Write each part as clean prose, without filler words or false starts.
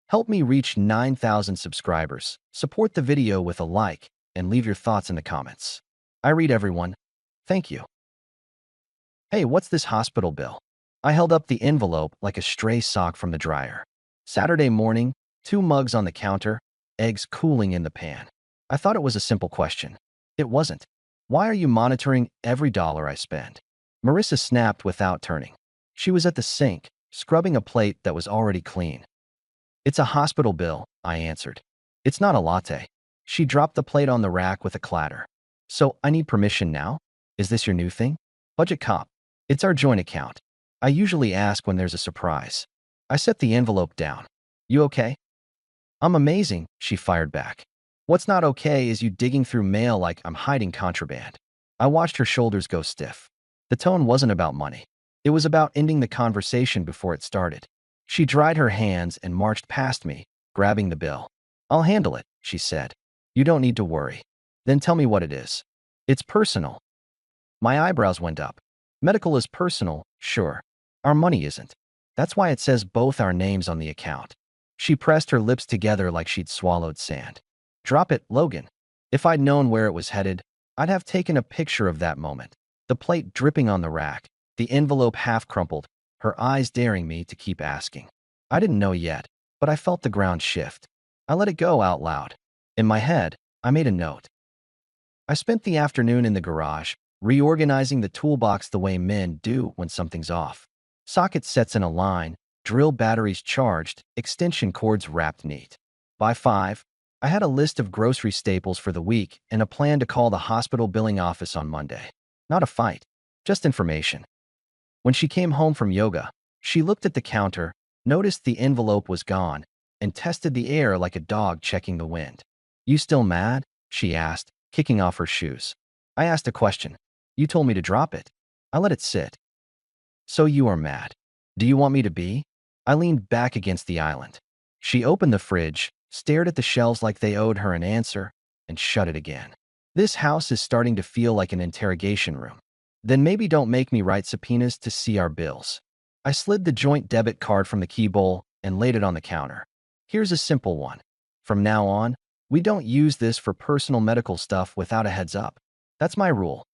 Help me reach 9,000 subscribers. Support the video with a like and leave your thoughts in the comments. I read everyone. Thank you. Hey, what's this hospital bill? I held up the envelope like a stray sock from the dryer. Saturday morning, 2 mugs on the counter, eggs cooling in the pan. I thought it was a simple question. It wasn't. Why are you monitoring every dollar I spend? Marissa snapped without turning. She was at the sink, scrubbing a plate that was already clean. It's a hospital bill, I answered. It's not a latte. She dropped the plate on the rack with a clatter. So, I need permission now? Is this your new thing? Budget cop. It's our joint account. I usually ask when there's a surprise. I set the envelope down. You okay? I'm amazing, she fired back. What's not okay is you digging through mail like I'm hiding contraband. I watched her shoulders go stiff. The tone wasn't about money. It was about ending the conversation before it started. She dried her hands and marched past me, grabbing the bill. I'll handle it, she said. You don't need to worry. Then tell me what it is. It's personal. My eyebrows went up. Medical is personal, sure. Our money isn't. That's why it says both our names on the account. She pressed her lips together like she'd swallowed sand. Drop it, Logan. If I'd known where it was headed, I'd have taken a picture of that moment. The plate dripping on the rack, the envelope half crumpled, her eyes daring me to keep asking. I didn't know yet, but I felt the ground shift. I let it go out loud. In my head, I made a note. I spent the afternoon in the garage, reorganizing the toolbox the way men do when something's off. Socket sets in a line, drill batteries charged, extension cords wrapped neat. By 5, I had a list of grocery staples for the week and a plan to call the hospital billing office on Monday. Not a fight, just information. When she came home from yoga, she looked at the counter, noticed the envelope was gone, and tested the air like a dog checking the wind. You still mad? She asked, kicking off her shoes. I asked a question. You told me to drop it. I let it sit. So you are mad. Do you want me to be? I leaned back against the island. She opened the fridge, stared at the shelves like they owed her an answer, and shut it again. This house is starting to feel like an interrogation room. Then maybe don't make me write subpoenas to see our bills. I slid the joint debit card from the key bowl and laid it on the counter. Here's a simple one. From now on, we don't use this for personal medical stuff without a heads up. That's my rule.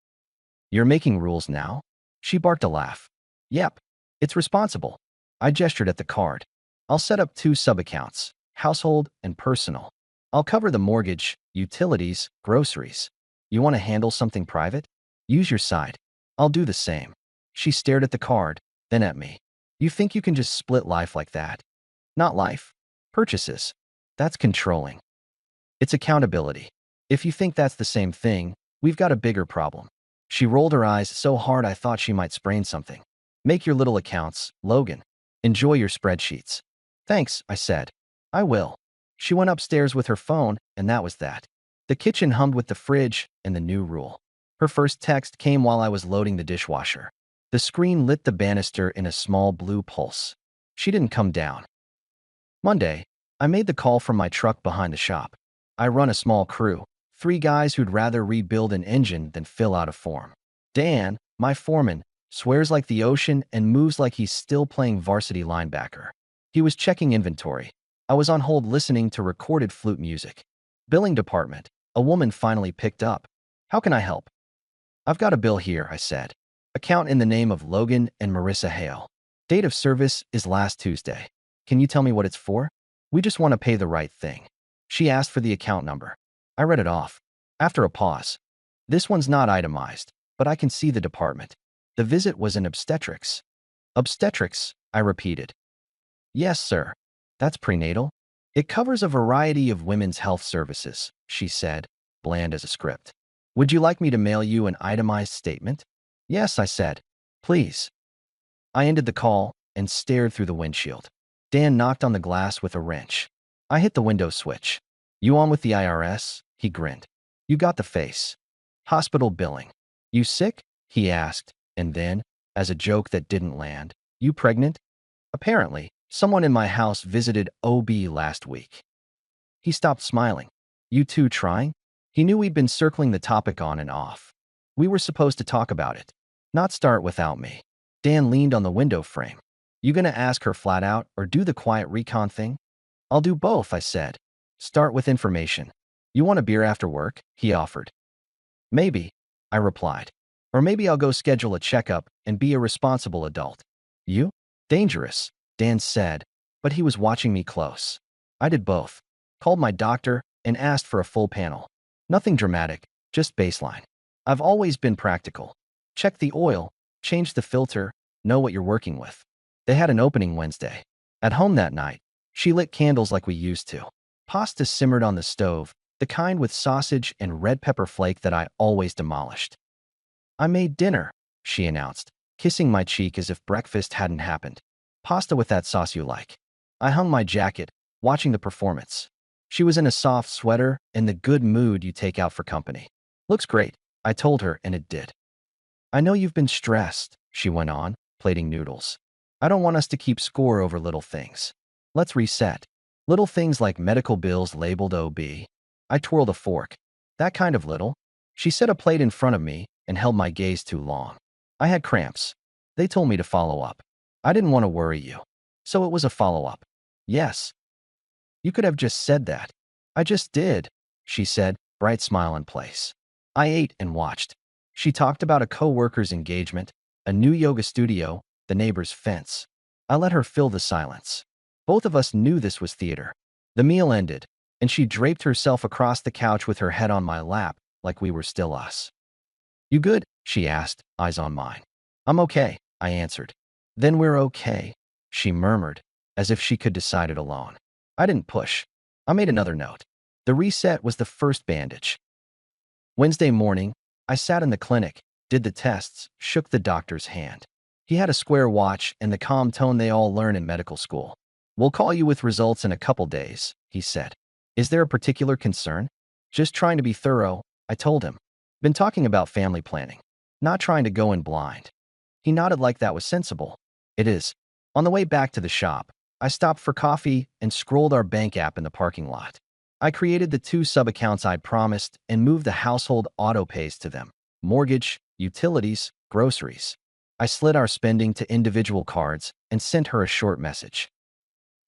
You're making rules now? She barked a laugh. Yep, it's responsible. I gestured at the card. I'll set up 2 sub-accounts, household and personal. I'll cover the mortgage, utilities, groceries. You want to handle something private? Use your side. I'll do the same. She stared at the card, then at me. You think you can just split life like that? Not life. Purchases. That's controlling. It's accountability. If you think that's the same thing, we've got a bigger problem. She rolled her eyes so hard I thought she might sprain something. Make your little accounts, Logan. Enjoy your spreadsheets. Thanks, I said. I will. She went upstairs with her phone, and that was that. The kitchen hummed with the fridge and the new rule. Her first text came while I was loading the dishwasher. The screen lit the banister in a small blue pulse. She didn't come down. Monday, I made the call from my truck behind the shop. I run a small crew, 3 guys who'd rather rebuild an engine than fill out a form. Dan, my foreman, swears like the ocean and moves like he's still playing varsity linebacker. He was checking inventory. I was on hold listening to recorded flute music. Billing department. A woman finally picked up. How can I help? I've got a bill here, I said. Account in the name of Logan and Marissa Hale. Date of service is last Tuesday. Can you tell me what it's for? We just want to pay the right thing. She asked for the account number. I read it off. After a pause. This one's not itemized, but I can see the department. The visit was in obstetrics. Obstetrics, I repeated. Yes, sir. That's prenatal. It covers a variety of women's health services, she said, bland as a script. Would you like me to mail you an itemized statement? Yes, I said. Please. I ended the call and stared through the windshield. Dan knocked on the glass with a wrench. I hit the window switch. You on with the IRS? He grinned. You got the face. Hospital billing. You sick? He asked, and then, as a joke that didn't land, you pregnant? Apparently, someone in my house visited OB last week. He stopped smiling. You two trying? He knew we'd been circling the topic on and off. We were supposed to talk about it, not start without me. Dan leaned on the window frame. You gonna ask her flat out or do the quiet recon thing? I'll do both, I said. Start with information. You want a beer after work? He offered. Maybe, I replied. Or maybe I'll go schedule a checkup and be a responsible adult. You? Dangerous, Dan said, but he was watching me close. I did both. Called my doctor and asked for a full panel. Nothing dramatic, just baseline. I've always been practical. Check the oil, change the filter, know what you're working with. They had an opening Wednesday. At home that night, she lit candles like we used to. Pasta simmered on the stove, the kind with sausage and red pepper flake that I always demolished. I made dinner, she announced, kissing my cheek as if breakfast hadn't happened. Pasta with that sauce you like. I hung my jacket, watching the performance. She was in a soft sweater and the good mood you take out for company. Looks great, I told her, and it did. I know you've been stressed, she went on, plating noodles. I don't want us to keep score over little things. Let's reset. Little things like medical bills labeled OB. I twirled a fork. That kind of little. She set a plate in front of me and held my gaze too long. I had cramps. They told me to follow up. I didn't want to worry you. So it was a follow-up. Yes. You could have just said that. I just did, she said, bright smile in place. I ate and watched. She talked about a co-worker's engagement, a new yoga studio, the neighbor's fence. I let her fill the silence. Both of us knew this was theater. The meal ended, and she draped herself across the couch with her head on my lap, like we were still us. You good? She asked, eyes on mine. I'm okay, I answered. Then we're okay, she murmured, as if she could decide it alone. I didn't push. I made another note. The reset was the first bandage. Wednesday morning, I sat in the clinic, did the tests, shook the doctor's hand. He had a square watch and the calm tone they all learn in medical school. We'll call you with results in a couple days, he said. Is there a particular concern? Just trying to be thorough, I told him. Been talking about family planning. Not trying to go in blind. He nodded like that was sensible. It is. On the way back to the shop, I stopped for coffee and scrolled our bank app in the parking lot. I created the 2 sub-accounts I'd promised and moved the household auto pays to them. Mortgage, utilities, groceries. I slid our spending to individual cards and sent her a short message.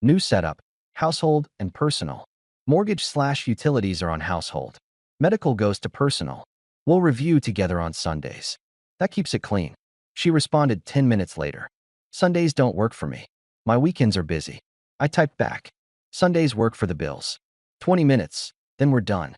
New setup, household and personal. Mortgage/utilities are on household. Medical goes to personal. We'll review together on Sundays. That keeps it clean. She responded 10 minutes later. Sundays don't work for me. My weekends are busy. I typed back. Sundays work for the bills. 20 minutes, then we're done.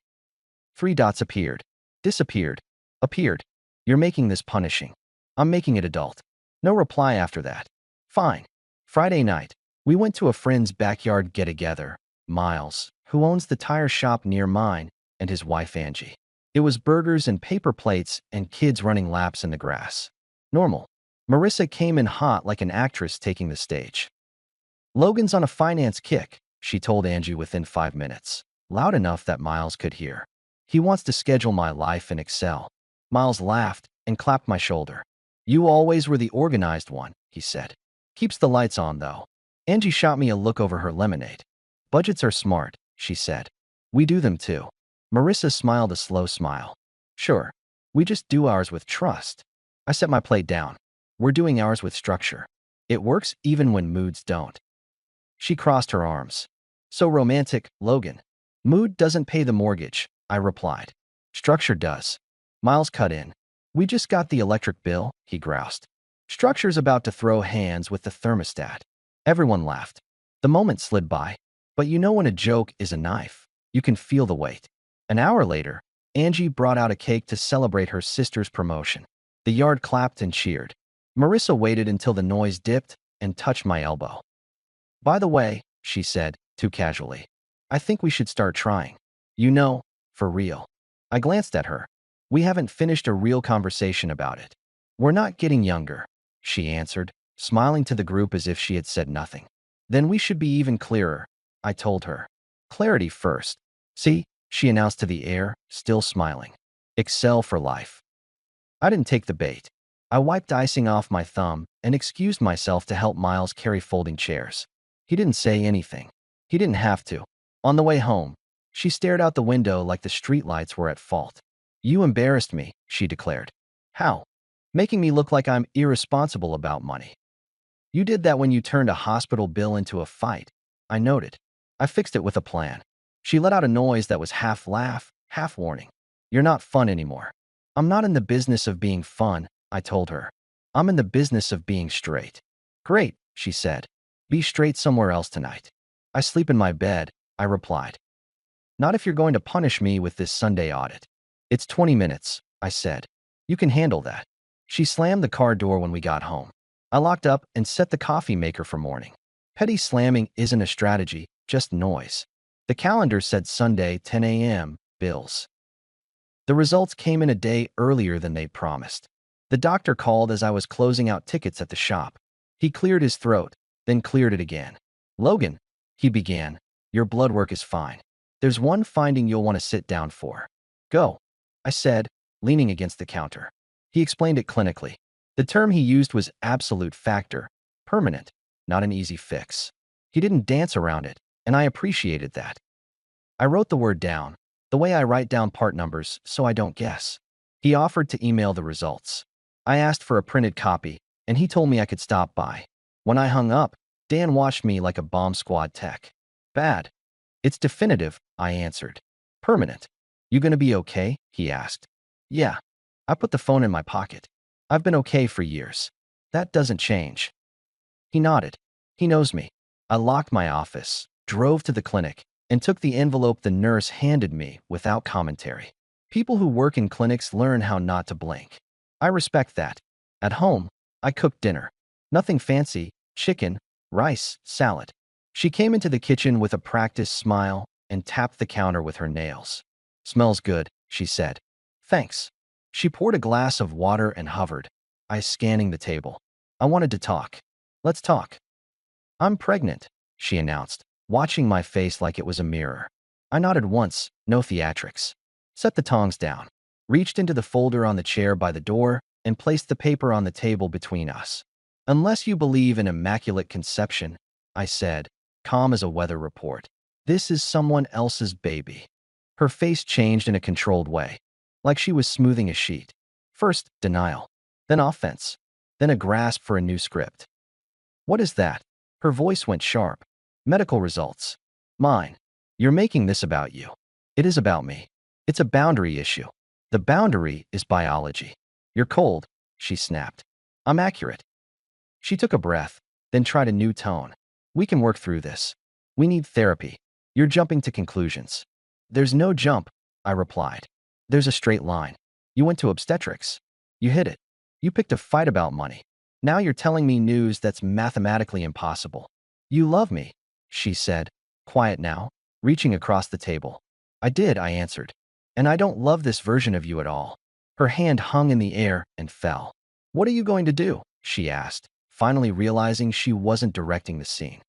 3 dots appeared. Disappeared. Appeared. You're making this punishing. I'm making it adult. No reply after that. Fine. Friday night, we went to a friend's backyard get-together, Miles, who owns the tire shop near mine, and his wife Angie. It was burgers and paper plates and kids running laps in the grass. Normal. Marissa came in hot like an actress taking the stage. Logan's on a finance kick, she told Angie within 5 minutes, loud enough that Miles could hear. He wants to schedule my life in Excel. Miles laughed and clapped my shoulder. You always were the organized one, he said. Keeps the lights on, though. Angie shot me a look over her lemonade. Budgets are smart, she said. We do them too. Marissa smiled a slow smile. Sure. We just do ours with trust. I set my plate down. We're doing ours with structure. It works even when moods don't. She crossed her arms. So romantic, Logan. Mood doesn't pay the mortgage, I replied. Structure does. Miles cut in. We just got the electric bill, he groused. Structure's about to throw hands with the thermostat. Everyone laughed. The moment slid by. But you know when a joke is a knife. You can feel the weight. An hour later, Angie brought out a cake to celebrate her sister's promotion. The yard clapped and cheered. Marissa waited until the noise dipped and touched my elbow. By the way, she said, too casually, I think we should start trying. You know, for real. I glanced at her. We haven't finished a real conversation about it. We're not getting younger, she answered, smiling to the group as if she had said nothing. Then we should be even clearer, I told her. Clarity first. See, she announced to the air, still smiling. Excel for life. I didn't take the bait. I wiped icing off my thumb and excused myself to help Miles carry folding chairs. He didn't say anything. He didn't have to. On the way home, she stared out the window like the streetlights were at fault. You embarrassed me, she declared. How? Making me look like I'm irresponsible about money. You did that when you turned a hospital bill into a fight, I noted. I fixed it with a plan. She let out a noise that was half laugh, half warning. You're not fun anymore. I'm not in the business of being fun, I told her. I'm in the business of being straight. Great, she said. Be straight somewhere else tonight. I sleep in my bed, I replied. Not if you're going to punish me with this Sunday audit. It's 20 minutes, I said. You can handle that. She slammed the car door when we got home. I locked up and set the coffee maker for morning. Petty slamming isn't a strategy, just noise. The calendar said Sunday, 10 a.m., bills. The results came in a day earlier than they promised. The doctor called as I was closing out tickets at the shop. He cleared his throat, then cleared it again. Logan, he began, your blood work is fine. There's one finding you'll want to sit down for. Go, I said, leaning against the counter. He explained it clinically. The term he used was absolute factor, permanent, not an easy fix. He didn't dance around it, and I appreciated that. I wrote the word down, the way I write down part numbers so I don't guess. He offered to email the results. I asked for a printed copy, and he told me I could stop by. When I hung up, Dan watched me like a bomb squad tech. Bad. It's definitive, I answered. Permanent. You gonna be okay? He asked. Yeah. I put the phone in my pocket. I've been okay for years. That doesn't change. He nodded. He knows me. I locked my office, drove to the clinic, and took the envelope the nurse handed me without commentary. People who work in clinics learn how not to blink. I respect that. At home, I cooked dinner. Nothing fancy, chicken, rice, salad. She came into the kitchen with a practiced smile and tapped the counter with her nails. Smells good, she said. Thanks. She poured a glass of water and hovered, eyes scanning the table. I wanted to talk. Let's talk. I'm pregnant, she announced, watching my face like it was a mirror. I nodded once, no theatrics. Set the tongs down, reached into the folder on the chair by the door, and placed the paper on the table between us. Unless you believe in immaculate conception, I said, calm as a weather report. This is someone else's baby. Her face changed in a controlled way, like she was smoothing a sheet. First, denial, then offense, then a grasp for a new script. What is that? Her voice went sharp. Medical results. Mine. You're making this about you. It is about me. It's a boundary issue. The boundary is biology. You're cold, she snapped. I'm accurate. She took a breath, then tried a new tone. We can work through this. We need therapy. You're jumping to conclusions. There's no jump, I replied. There's a straight line. You went to obstetrics. You hit it. You picked a fight about money. Now you're telling me news that's mathematically impossible. You love me, she said, quiet now, reaching across the table. I did, I answered. And I don't love this version of you at all. Her hand hung in the air and fell. What are you going to do? She asked, finally realizing she wasn't directing the scene.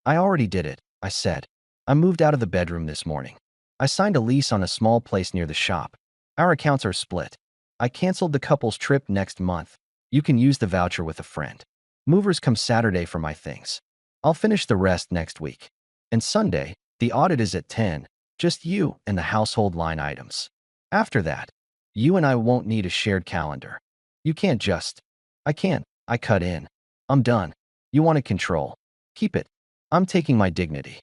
I already did it, I said. I moved out of the bedroom this morning. I signed a lease on a small place near the shop. Our accounts are split. I canceled the couple's trip next month. You can use the voucher with a friend. Movers come Saturday for my things. I'll finish the rest next week. And Sunday, the audit is at 10, just you and the household line items. After that, you and I won't need a shared calendar. You can't just. I can't. I cut in. I'm done. You wanted control. Keep it. I'm taking my dignity.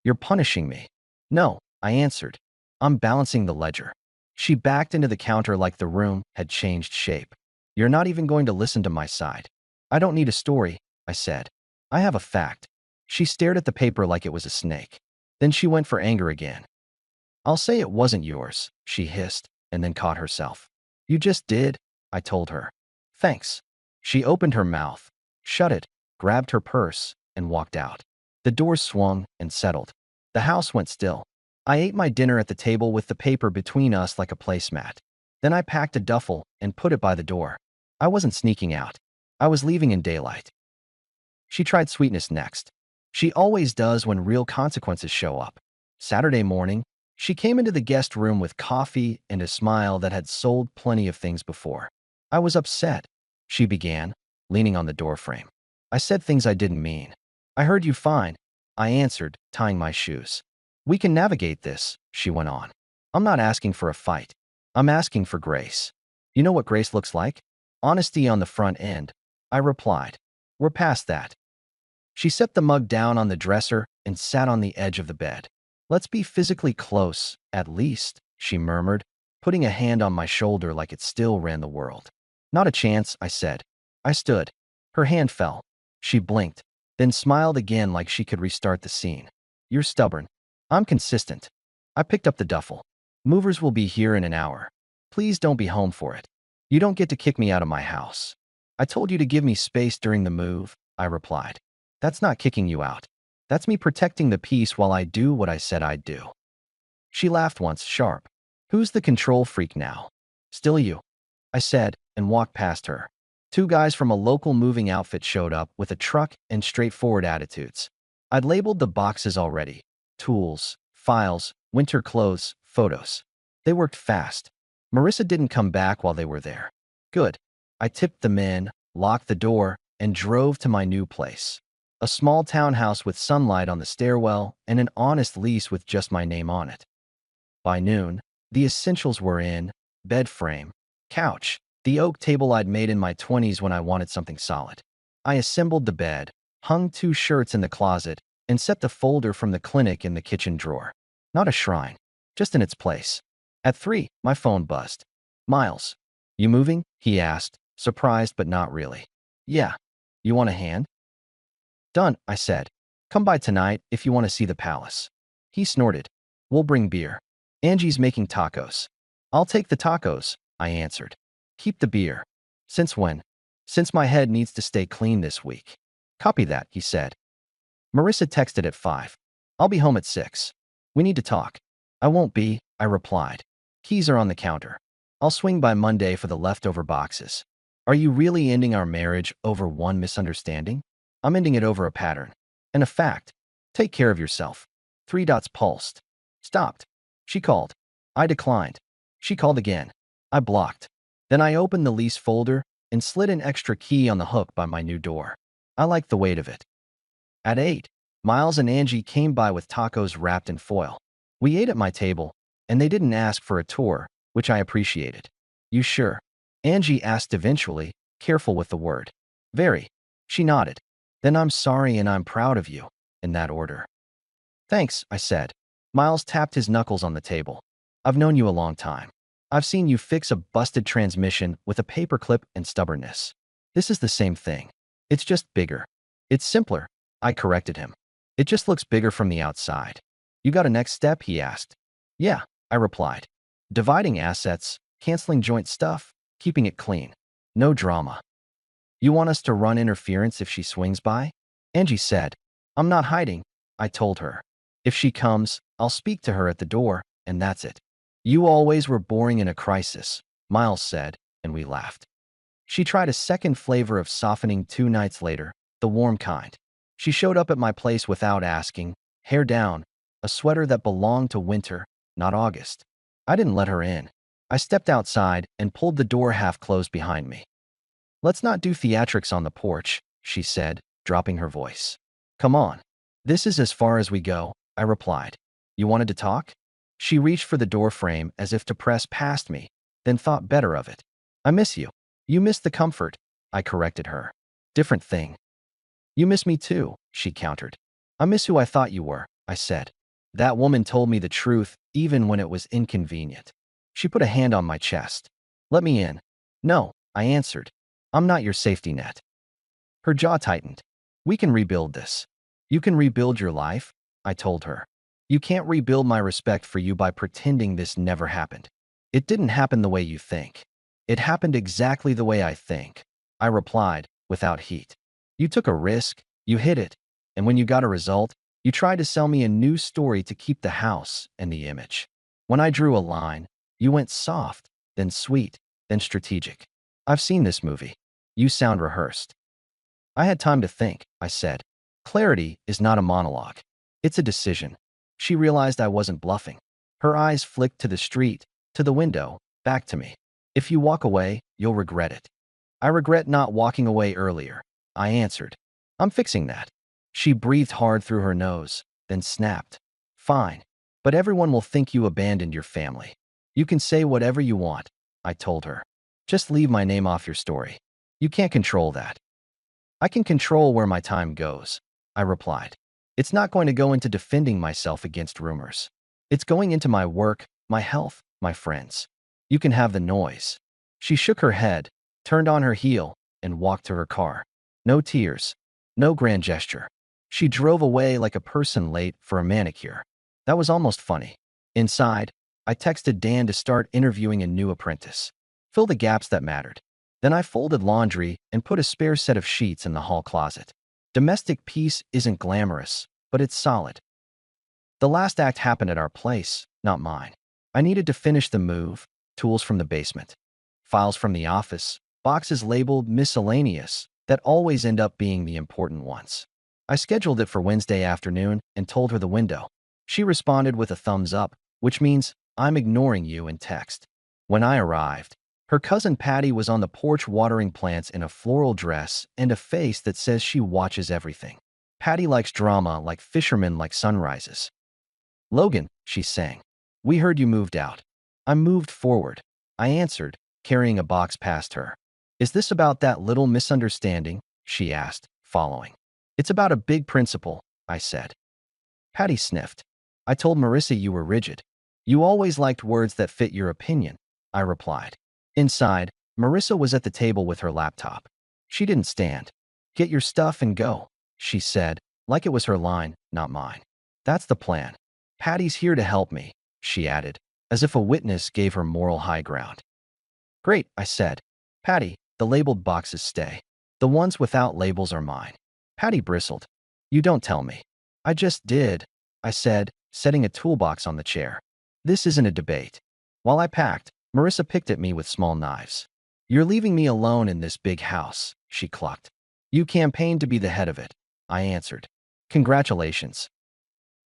You're punishing me. No, I answered. I'm balancing the ledger. She backed into the counter like the room had changed shape. You're not even going to listen to my side. I don't need a story, I said. I have a fact. She stared at the paper like it was a snake. Then she went for anger again. I'll say it wasn't yours, she hissed, and then caught herself. You just did, I told her. Thanks. She opened her mouth, shut it, grabbed her purse, and walked out. The doors swung and settled. The house went still. I ate my dinner at the table with the paper between us like a placemat. Then I packed a duffel and put it by the door. I wasn't sneaking out. I was leaving in daylight. She tried sweetness next. She always does when real consequences show up. Saturday morning, she came into the guest room with coffee and a smile that had sold plenty of things before. I was upset, she began, leaning on the doorframe. I said things I didn't mean. I heard you fine, I answered, tying my shoes. We can navigate this, she went on. I'm not asking for a fight. I'm asking for grace. You know what grace looks like? Honesty on the front end, I replied. We're past that. She set the mug down on the dresser and sat on the edge of the bed. "Let's be physically close, at least," she murmured, putting a hand on my shoulder like it still ran the world. "Not a chance," I said. I stood. Her hand fell. She blinked, then smiled again like she could restart the scene. "You're stubborn. I'm consistent." I picked up the duffel. "Movers will be here in an hour. Please don't be home for it. You don't get to kick me out of my house." "I told you to give me space during the move," I replied. "That's not kicking you out. That's me protecting the peace while I do what I said I'd do." She laughed once, sharp. "Who's the control freak now?" "Still you," I said, and walked past her. Two guys from a local moving outfit showed up with a truck and straightforward attitudes. I'd labeled the boxes already. Tools, files, winter clothes, photos. They worked fast. Marissa didn't come back while they were there. Good. I tipped them in, locked the door, and drove to my new place. A small townhouse with sunlight on the stairwell and an honest lease with just my name on it. By noon, the essentials were in: bed frame, couch, the oak table I'd made in my 20s when I wanted something solid. I assembled the bed, hung 2 shirts in the closet, and set the folder from the clinic in the kitchen drawer. Not a shrine, just in its place. At 3, my phone buzzed. "Miles, you moving?" he asked, surprised but not really. "Yeah. You want a hand?" "Done," I said. "Come by tonight if you want to see the palace." He snorted. "We'll bring beer. Angie's making tacos." "I'll take the tacos," I answered. "Keep the beer." "Since when?" "Since my head needs to stay clean this week." "Copy that," he said. Marissa texted at 5. "I'll be home at 6. We need to talk." "I won't be," I replied. "Keys are on the counter. I'll swing by Monday for the leftover boxes." "Are you really ending our marriage over one misunderstanding?" "I'm ending it over a pattern. And a fact. Take care of yourself." 3 dots pulsed. Stopped. She called. I declined. She called again. I blocked. Then I opened the lease folder and slid an extra key on the hook by my new door. I liked the weight of it. At 8, Miles and Angie came by with tacos wrapped in foil. We ate at my table, and they didn't ask for a tour, which I appreciated. "You sure?" Angie asked eventually, careful with the word. "Very." She nodded. "Then I'm sorry and I'm proud of you," in that order. "Thanks," I said. Miles tapped his knuckles on the table. "I've known you a long time. I've seen you fix a busted transmission with a paperclip and stubbornness. This is the same thing. It's just bigger. It's simpler," I corrected him. "It just looks bigger from the outside." "You got a next step?" he asked. "Yeah," I replied. "Dividing assets, canceling joint stuff, keeping it clean. No drama." "You want us to run interference if she swings by?" Angie said. "I'm not hiding," I told her. "If she comes, I'll speak to her at the door, and that's it." "You always were boring in a crisis," Miles said, and we laughed. She tried a second flavor of softening 2 nights later, the warm kind. She showed up at my place without asking, hair down, a sweater that belonged to winter, not August. I didn't let her in. I stepped outside and pulled the door half closed behind me. "Let's not do theatrics on the porch," she said, dropping her voice. "Come on." "This is as far as we go," I replied. "You wanted to talk?" She reached for the door frame as if to press past me, then thought better of it. "I miss you." "You miss the comfort," I corrected her. "Different thing." "You miss me too," she countered. "I miss who I thought you were," I said. "That woman told me the truth even when it was inconvenient." She put a hand on my chest. "Let me in." "No," I answered. "I'm not your safety net." Her jaw tightened. "We can rebuild this." "You can rebuild your life," I told her. "You can't rebuild my respect for you by pretending this never happened. It didn't happen the way you think." "It happened exactly the way I think," I replied, without heat. "You took a risk, you hit it, and when you got a result, you tried to sell me a new story to keep the house and the image. When I drew a line, you went soft, then sweet, then strategic. I've seen this movie. You sound rehearsed." "I had time to think," I said. "Clarity is not a monologue. It's a decision." She realized I wasn't bluffing. Her eyes flicked to the street, to the window, back to me. "If you walk away, you'll regret it." "I regret not walking away earlier," I answered. "I'm fixing that." She breathed hard through her nose, then snapped. "Fine. But everyone will think you abandoned your family." "You can say whatever you want," I told her. "Just leave my name off your story. You can't control that." "I can control where my time goes," I replied. It's not going to go into defending myself against rumors. It's going into my work, my health, my friends. You can have the noise. She shook her head, turned on her heel, and walked to her car. No tears, no grand gesture. She drove away like a person late for a manicure. That was almost funny. Inside, I texted Dan to start interviewing a new apprentice. Fill the gaps that mattered. Then I folded laundry and put a spare set of sheets in the hall closet. Domestic peace isn't glamorous, but it's solid. The last act happened at our place, not mine. I needed to finish the move, tools from the basement, files from the office, boxes labeled miscellaneous that always end up being the important ones. I scheduled it for Wednesday afternoon and told her the window. She responded with a thumbs up, which means I'm ignoring you in text. When I arrived, her cousin Patty was on the porch watering plants in a floral dress and a face that says she watches everything. Patty likes drama like fishermen like sunrises. Logan, she sang, we heard you moved out. I moved forward. I answered, carrying a box past her. Is this about that little misunderstanding? She asked, following. It's about a big principle, I said. Patty sniffed. I told Marissa you were rigid. You always liked words that fit your opinion, I replied. Inside, Marissa was at the table with her laptop. She didn't stand. Get your stuff and go, she said, like it was her line, not mine. That's the plan. Patty's here to help me, she added, as if a witness gave her moral high ground. Great, I said. Patty, the labeled boxes stay. The ones without labels are mine. Patty bristled. You don't tell me. I just did, I said, setting a toolbox on the chair. This isn't a debate. While I packed, Marissa picked at me with small knives. You're leaving me alone in this big house, she clucked. You campaigned to be the head of it, I answered. Congratulations.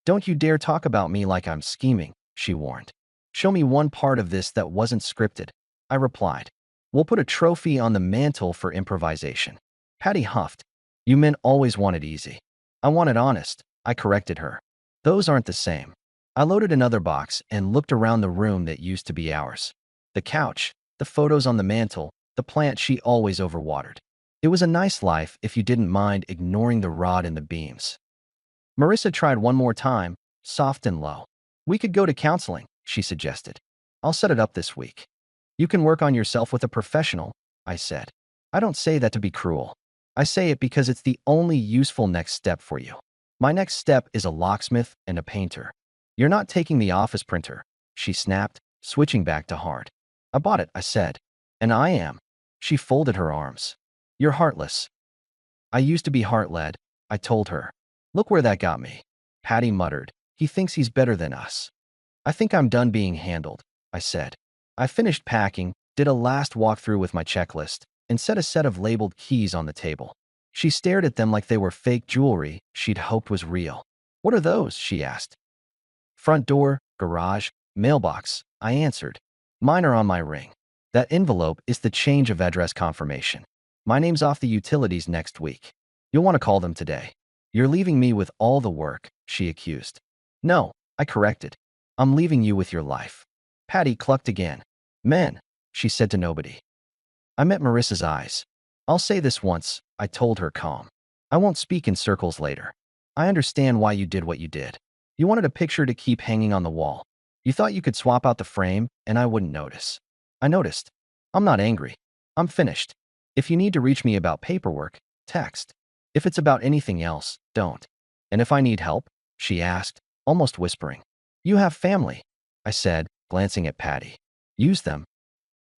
Don't you dare talk about me like I'm scheming, she warned. Show me one part of this that wasn't scripted, I replied. We'll put a trophy on the mantle for improvisation. Patty huffed. You men always want it easy. I want it honest, I corrected her. Those aren't the same. I loaded another box and looked around the room that used to be ours. The couch, the photos on the mantle, the plant she always overwatered. It was a nice life if you didn't mind ignoring the rod and the beams. Marissa tried one more time, soft and low. We could go to counseling, she suggested. I'll set it up this week. You can work on yourself with a professional, I said. I don't say that to be cruel. I say it because it's the only useful next step for you. My next step is a locksmith and a painter. You're not taking the office printer, she snapped, switching back to hard. I bought it, I said. And I am. She folded her arms. You're heartless. I used to be heart-led, I told her. Look where that got me. Patty muttered. He thinks he's better than us. I think I'm done being handled, I said. I finished packing, did a last walkthrough with my checklist, and set a set of labeled keys on the table. She stared at them like they were fake jewelry she'd hoped was real. What are those? She asked. Front door, garage, mailbox, I answered. Mine are on my ring. That envelope is the change of address confirmation. My name's off the utilities next week. You'll want to call them today. You're leaving me with all the work, she accused. No, I corrected. I'm leaving you with your life. Patty clucked again. Men, she said to nobody. I met Marissa's eyes. I'll say this once, I told her calm. I won't speak in circles later. I understand why you did what you did. You wanted a picture to keep hanging on the wall. You thought you could swap out the frame and I wouldn't notice. I noticed. I'm not angry. I'm finished. If you need to reach me about paperwork, text. If it's about anything else, don't. And if I need help? She asked, almost whispering. You have family, I said, glancing at Patty. Use them.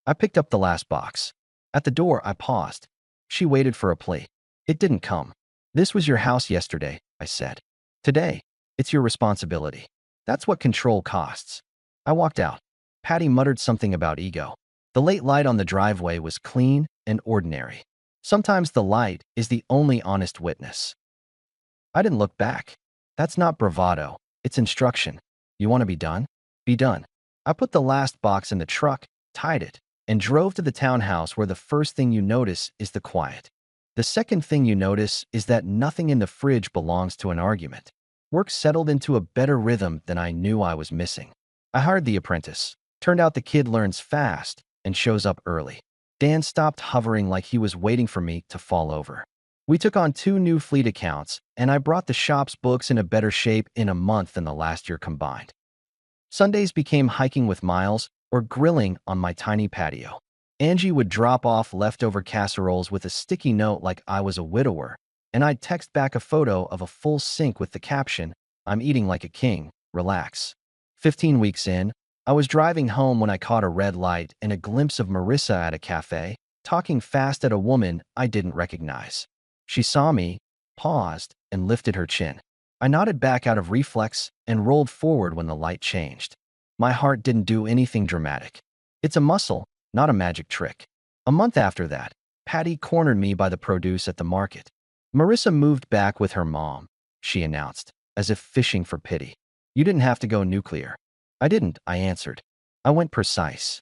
I picked up the last box. At the door, I paused. She waited for a plea. It didn't come. This was your house yesterday, I said. Today, it's your responsibility. That's what control costs. I walked out. Patty muttered something about ego. The late light on the driveway was clean and ordinary. Sometimes the light is the only honest witness. I didn't look back. That's not bravado. It's instruction. You want to be done? Be done. I put the last box in the truck, tied it, and drove to the townhouse where the first thing you notice is the quiet. The second thing you notice is that nothing in the fridge belongs to an argument. Work settled into a better rhythm than I knew I was missing. I hired the apprentice. Turned out the kid learns fast and shows up early. Dan stopped hovering like he was waiting for me to fall over. We took on 2 new fleet accounts, and I brought the shop's books in a better shape in a month than the last year combined. Sundays became hiking with Miles or grilling on my tiny patio. Angie would drop off leftover casseroles with a sticky note like I was a widower, and I'd text back a photo of a full sink with the caption, "I'm eating like a king, relax." 15 weeks in, I was driving home when I caught a red light and a glimpse of Marissa at a cafe, talking fast at a woman I didn't recognize. She saw me, paused, and lifted her chin. I nodded back out of reflex and rolled forward when the light changed. My heart didn't do anything dramatic. It's a muscle, not a magic trick. A month after that, Patty cornered me by the produce at the market. "Marissa moved back with her mom," she announced, as if fishing for pity. "You didn't have to go nuclear." "I didn't," I answered. I went precise.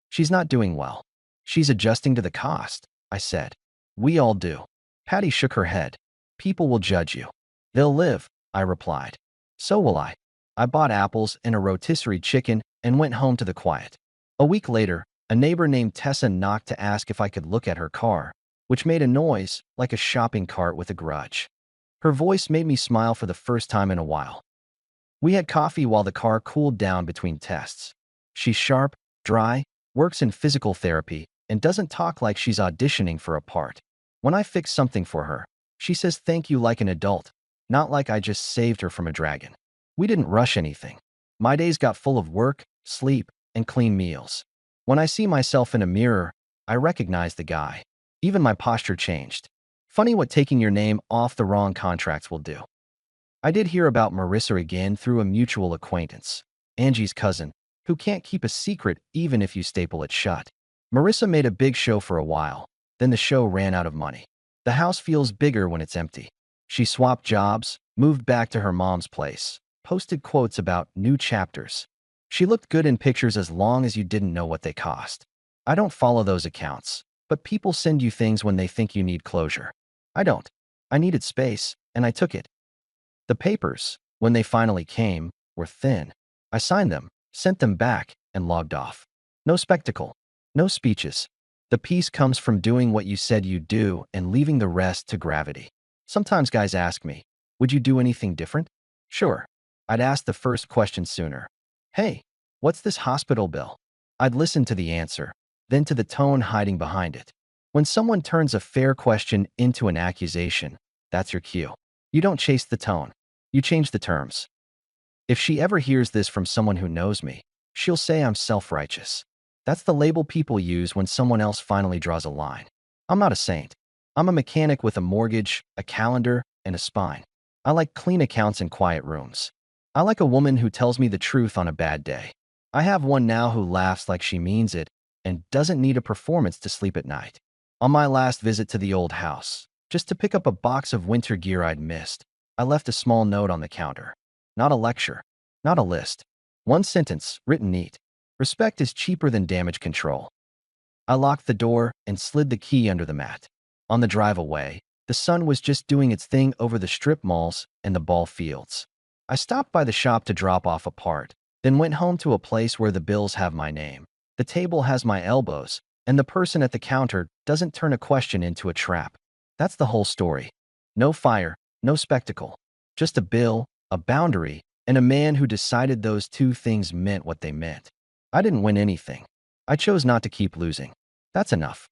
"She's not doing well. She's adjusting to the cost," I said. "We all do." Patty shook her head. "People will judge you." "They'll live," I replied. "So will I." I bought apples and a rotisserie chicken and went home to the quiet. A week later, a neighbor named Tessa knocked to ask if I could look at her car, which made a noise like a shopping cart with a grudge. Her voice made me smile for the first time in a while. We had coffee while the car cooled down between tests. She's sharp, dry, works in physical therapy, and doesn't talk like she's auditioning for a part. When I fix something for her, she says thank you like an adult, not like I just saved her from a dragon. We didn't rush anything. My days got full of work, sleep, and clean meals. When I see myself in a mirror, I recognize the guy. Even my posture changed. Funny what taking your name off the wrong contracts will do. I did hear about Marissa again through a mutual acquaintance, Angie's cousin, who can't keep a secret even if you staple it shut. Marissa made a big show for a while, then the show ran out of money. The house feels bigger when it's empty. She swapped jobs, moved back to her mom's place, posted quotes about new chapters. She looked good in pictures as long as you didn't know what they cost. I don't follow those accounts, but people send you things when they think you need closure. I don't. I needed space, and I took it. The papers, when they finally came, were thin. I signed them, sent them back, and logged off. No spectacle, no speeches. The peace comes from doing what you said you'd do and leaving the rest to gravity. Sometimes guys ask me, would you do anything different? Sure. I'd ask the first question sooner. Hey, what's this hospital bill? I'd listen to the answer, then to the tone hiding behind it. When someone turns a fair question into an accusation, that's your cue. You don't chase the tone. You change the terms. If she ever hears this from someone who knows me, she'll say I'm self-righteous. That's the label people use when someone else finally draws a line. I'm not a saint. I'm a mechanic with a mortgage, a calendar, and a spine. I like clean accounts and quiet rooms. I like a woman who tells me the truth on a bad day. I have one now who laughs like she means it and doesn't need a performance to sleep at night. On my last visit to the old house, just to pick up a box of winter gear I'd missed, I left a small note on the counter. Not a lecture, not a list. One sentence, written neat. Respect is cheaper than damage control. I locked the door and slid the key under the mat. On the drive away, the sun was just doing its thing over the strip malls and the ball fields. I stopped by the shop to drop off a part, then went home to a place where the bills have my name, the table has my elbows, and the person at the counter doesn't turn a question into a trap. That's the whole story. No fire, no spectacle. Just a bill, a boundary, and a man who decided those two things meant what they meant. I didn't win anything. I chose not to keep losing. That's enough.